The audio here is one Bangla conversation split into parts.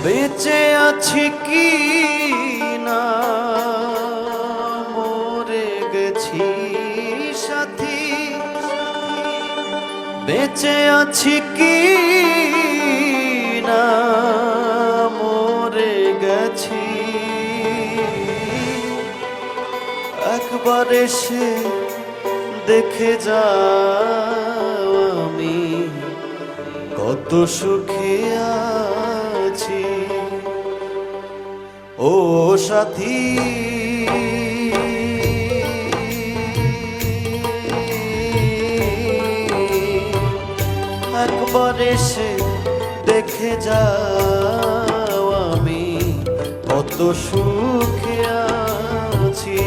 বেঁচে আছি কি না মরে গেছি সাথী, বেঁচে আছি কি না মরে গেছি, একবার এসে দেখে যাও আমি কত সুখে আছি। ও সাথী একবার এসে দেখে যাও আমি কত সুখে আছি।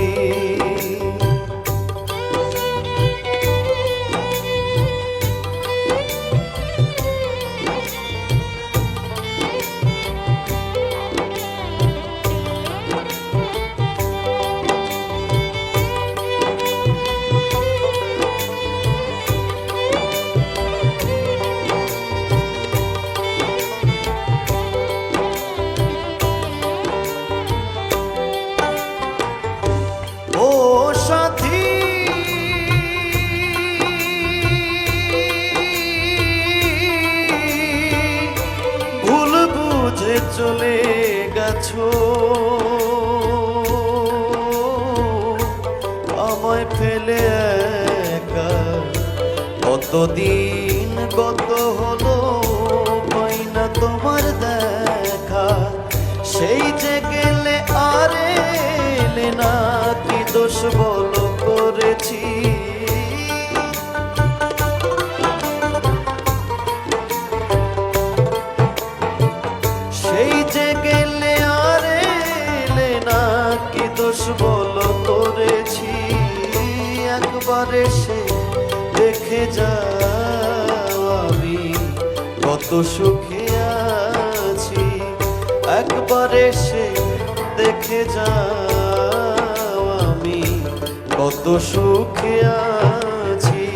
চলে গেছো আমায় ফেলে একা, কতদিন কত হলো পাই না তোমার দেখা, সেই যে গেলে আর এলে না, কি দোষ বলো করেছি, সেই যে গেলে আর এলে না, কি দোষ বলো করেছি, একবার এসে দেখে যাও আমি কত সুখে আছি, একবার এসে দেখে যাও আমি কত সুখে আছি।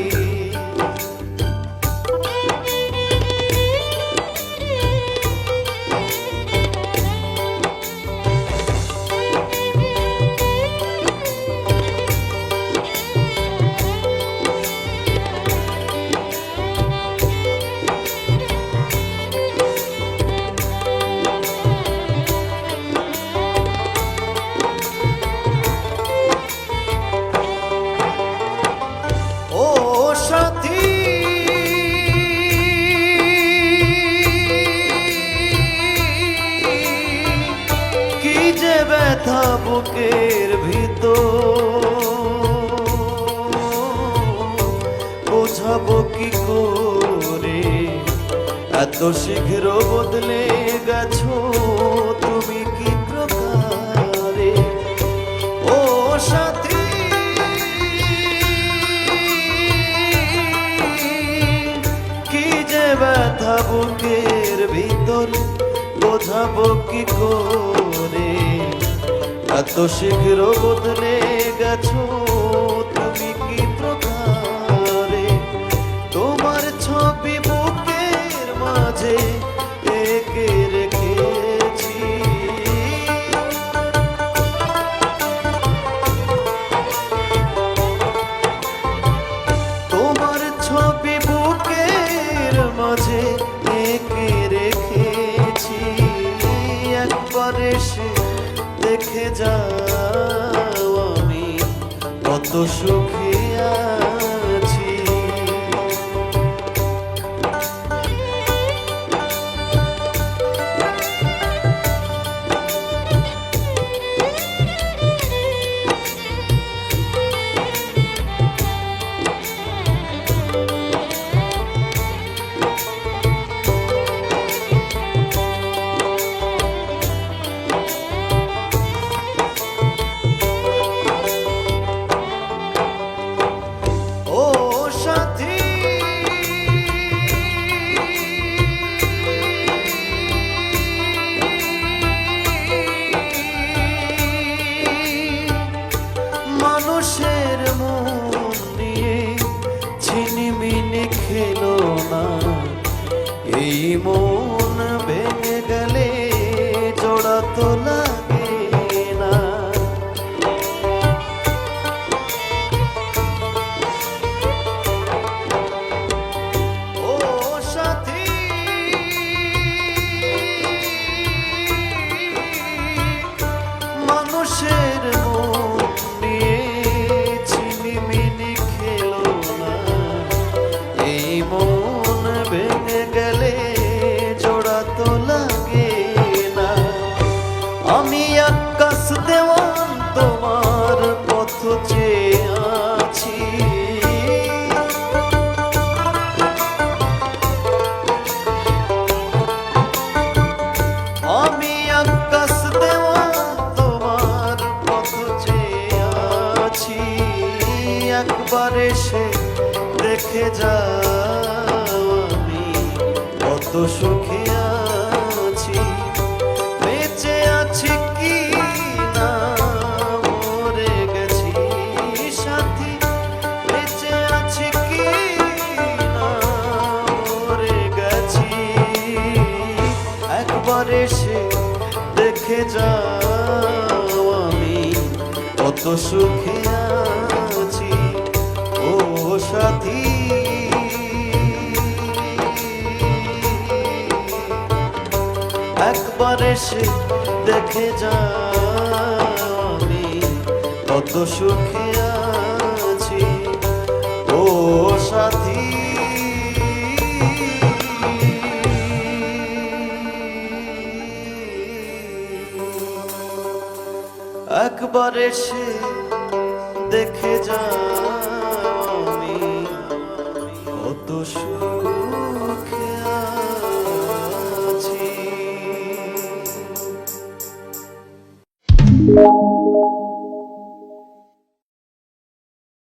ব্যথা বুকের ভিতর বোঝাবো কি করে, এত শীঘ্র বদলে গেছো তুমি কি প্রকারে। ও সাথী কি যে ব্যথা বুকের ভিতর বোঝাবো কি করে, এত শীঘ্র বদলে গেছো তুমি কি প্রকারে, তোমার ছবি বুকের মাঝে এঁকে রেখেছি, তোমার ছবি বুকের মাঝে এঁকে রেখেছি, একবার এসে দেখে যাও আমি কত সুখে আছি। মানুষের মন নিয়ে ছিনিমিনি খেলো না, এই মন ভেঙে গেলে যাও আমি কত সুখে আছি, বেঁচে আছি কি না মরে গেছি সাথী, বেঁচে আছি কি না মরে গেছি। একবার এসে দেখে যাও আমি কত সুখে আছি ও সাথী। একবার এসে দেখে যাও আমি কত সুখে আছি ও সাথী। একবার এসে দেখে যাও আমি কত সুখে